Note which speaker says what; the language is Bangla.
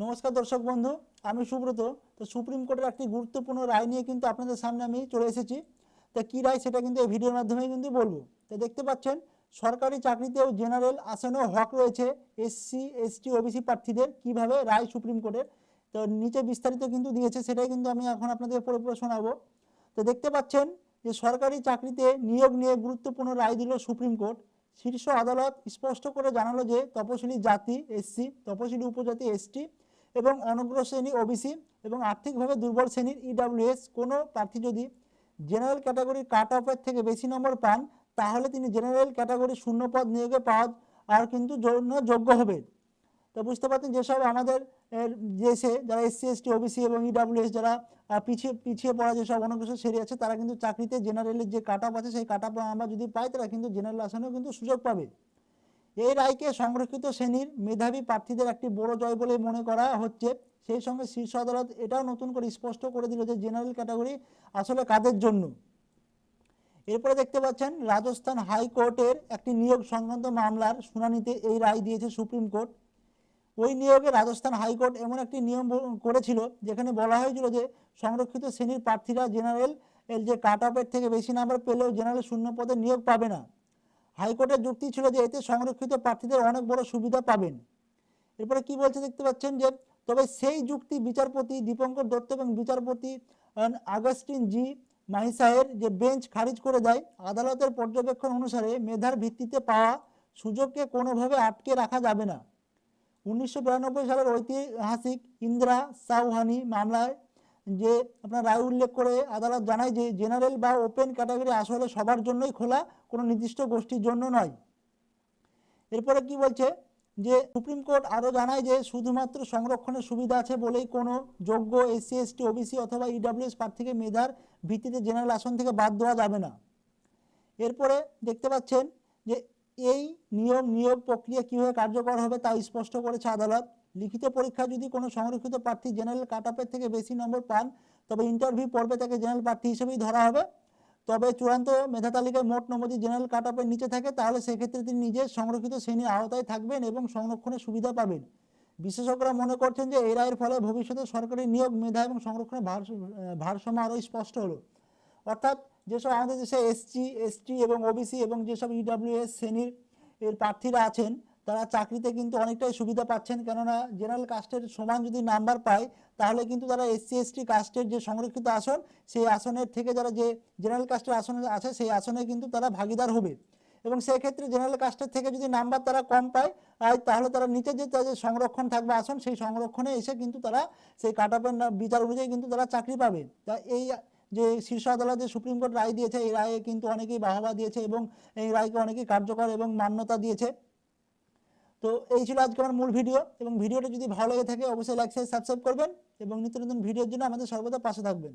Speaker 1: নমস্কার দর্শক বন্ধু, আমি সুব্রত। তো সুপ্রিম কোর্টের একটি গুরুত্বপূর্ণ রায় নিয়ে কিন্তু আপনাদের সামনে আমি চলে এসেছি। তা কী রায় সেটা কিন্তু এই ভিডিওর মাধ্যমেই কিন্তু বলবো। তো দেখতে পাচ্ছেন সরকারি চাকরিতেও জেনারেল আসনেও হক রয়েছে এসসি এসটি ওবিসি প্রার্থীদের, কীভাবে রায় সুপ্রিম কোর্টের। তো নিচে বিস্তারিত কিন্তু দিয়েছে, সেটাই কিন্তু আমি এখন আপনাদের পড়ে শোনাবো। তো দেখতে পাচ্ছেন যে সরকারি চাকরিতে নিয়োগ নিয়ে গুরুত্বপূর্ণ রায় দিল সুপ্রিম কোর্ট। শীর্ষ আদালত স্পষ্ট করে জানালো যে তপশিলি জাতি এসসি, তপশিলি উপজাতি এসটি এবং অনগ্র শ্রেণী ওবিসি এবং আর্থিকভাবে দুর্বল শ্রেণীর ইডব্লিউএস কোনো প্রার্থী যদি জেনারেল ক্যাটাগরির কাট অফের থেকে বেশি নম্বর পান, তাহলে তিনি জেনারেল ক্যাটাগরি শূন্যপদ নিয়োগে পাওয়া আর কিন্তু জন্য যোগ্য হবে। তো বুঝতে পারছেন যেসব আমাদের দেশে যারা এসসি এসটি ওবিসি এবং ইডব্লিউএস যারা পিছিয়ে পিছিয়ে পড়া যেসব অনগ্রসর শ্রেণী আছে, তারা কিন্তু চাকরিতে জেনারেলের যে কাট অফ আছে সেই কাট অফ আমরা যদি পাই, তারা কিন্তু জেনারেল আসনেও কিন্তু সুযোগ পাবে। এই রায়কে সংরক্ষিত শ্রেণীর মেধাবী প্রার্থীদের একটি বড় জয় বলে মনে করা হচ্ছে। সেই সঙ্গে শীর্ষ আদালত এটাও নতুন করে স্পষ্ট করে দিল যে জেনারেল ক্যাটাগরি আসলে কাদের জন্য। এরপরে দেখতে পাচ্ছেন রাজস্থান হাইকোর্টের একটি নিয়োগ সংক্রান্ত মামলার শুনানিতে এই রায় দিয়েছে সুপ্রিম কোর্ট। ওই নিয়োগে রাজস্থান হাইকোর্ট এমন একটি নিয়ম করেছিল যেখানে বলা হয়েছিল যে সংরক্ষিত শ্রেণীর প্রার্থীরা জেনারেল যে কাট অফের থেকে বেশি নাম্বার পেলেও জেনারেল শূন্য পদে নিয়োগ পাবে না। হাইকোর্টের যুক্তি ছিল যে এতে সংরক্ষিত প্রার্থীদের অনেক বড় সুবিধা পাবেন। এরপরে কি বলছে দেখতে পাচ্ছেন যে তবে সেই যুক্তি বিচারপতি দীপঙ্কর দত্ত এবং বিচারপতি আগস্টিন জি মাহিসাহের যে বেঞ্চ খারিজ করে দেয়। আদালতের পর্যবেক্ষণ অনুসারে মেধার ভিত্তিতে পাওয়া সুযোগকে কোনোভাবে আটকে রাখা যাবে না। 1992 সালের ঐতিহাসিক ইন্দিরা সাউহানি মামলায় যে আপনার রায় উল্লেখ করে আদালত জানায় যে জেনারেল বা ওপেন ক্যাটাগরি আসলে সবার জন্যই খোলা, কোনো নির্দিষ্ট গোষ্ঠীর জন্য নয়। এরপরে কি বলছে যে সুপ্রিম কোর্ট আরও জানায় যে শুধুমাত্র সংরক্ষণের সুবিধা আছে বলেই কোনো যোগ্য এসসি এসটি ওবিসি অথবা ইডব্লিউএস প্রার্থীকে মেধার ভিত্তিতে জেনারেল আসন থেকে বাদ দেওয়া যাবে না। এরপরে দেখতে পাচ্ছেন যে এই নিয়োগ প্রক্রিয়া কীভাবে কার্যকর হবে তা স্পষ্ট করেছে আদালত। লিখিত পরীক্ষা যদি কোনো সংরক্ষিত প্রার্থী জেনারেল কাট অফের থেকে বেশি নম্বর পান, তবে ইন্টারভিউ পর্বে তাকে জেনারেল প্রার্থী হিসেবেই ধরা হবে। তবে চূড়ান্ত মেধা তালিকায় মোট নম্বর যদি জেনারেল কাট অফের নিচে থাকে, তাহলে সেক্ষেত্রে তিনি নিজের সংরক্ষিত শ্রেণীর আওতায় থাকবেন এবং সংরক্ষণের সুবিধা পাবেন। বিশেষজ্ঞরা মনে করছেন যে এই রায়ের ফলে ভবিষ্যতে সরকারি নিয়োগ মেধা এবং সংরক্ষণের ভারসাম্য আরও স্পষ্ট হলো। অর্থাৎ যেসব আমাদের দেশে এসসি এসটি এবং ওবিসি এবং যেসব ইডব্লিউএস শ্রেণীর এর প্রার্থীরা আছেন, তারা চাকরিতে কিন্তু অনেকটাই সুবিধা পাচ্ছেন। কেননা জেনারেল কাস্টের সমান যদি নাম্বার পায়, তাহলে কিন্তু তারা এসসি এসটি কাস্টের যে সংরক্ষিত আসন, সেই আসনের থেকে যারা যে জেনারেল কাস্টের আসন আছে সেই আসনে কিন্তু তারা ভাগিদার হবে। এবং সেক্ষেত্রে জেনারেল কাস্টের থেকে যদি নাম্বার তারা কম পায়, তাহলে তারা নিচে যে তাদের সংরক্ষণ থাকবে আসন, সেই সংরক্ষণে এসে কিন্তু তারা সেই কাট অফের বিচার অনুযায়ী কিন্তু তারা চাকরি পাবে। তা এই যে শীর্ষ আদালতে সুপ্রিম কোর্ট রায় দিয়েছে, এই রায়ে কিন্তু অনেকেই বাহবা দিয়েছে এবং এই রায়কে অনেকেই কার্যকর এবং মান্যতা দিয়েছে। তো এই ছিল আজকে আমার মূল ভিডিও, এবং ভিডিওটা যদি ভালো লেগে থাকে অবশ্যই লাইক শেয়ার সাবস্ক্রাইব করবেন এবং নিত্য নতুন ভিডিওর জন্য আমাদের সর্বদা পাশে থাকবেন।